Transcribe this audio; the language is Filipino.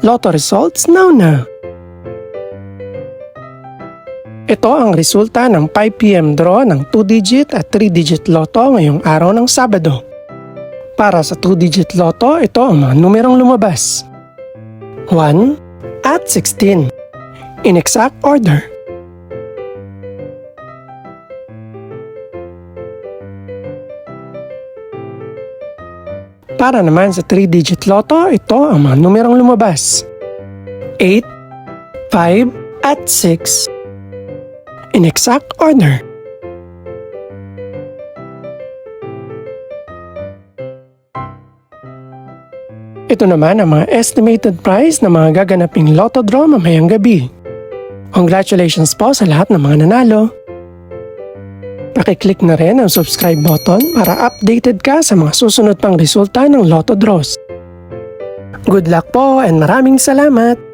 Lotto results now. Ito ang resulta ng 5 PM draw ng 2-digit at 3-digit lotto ngayong araw ng Sabado. Para sa 2-digit lotto, ito ang mga numerong lumabas. 1 at 16. In exact order. Para naman sa 3-digit lotto, ito ang mga numerong lumabas. 8, 5 at 6. In exact order. Ito naman ang mga estimated price ng mga gaganaping lotto draw mamayang gabi. Congratulations po sa lahat ng mga nanalo. Pakiclick na rin ang subscribe button para updated ka sa mga susunod pang resulta ng lotto draws. Good luck po and maraming salamat!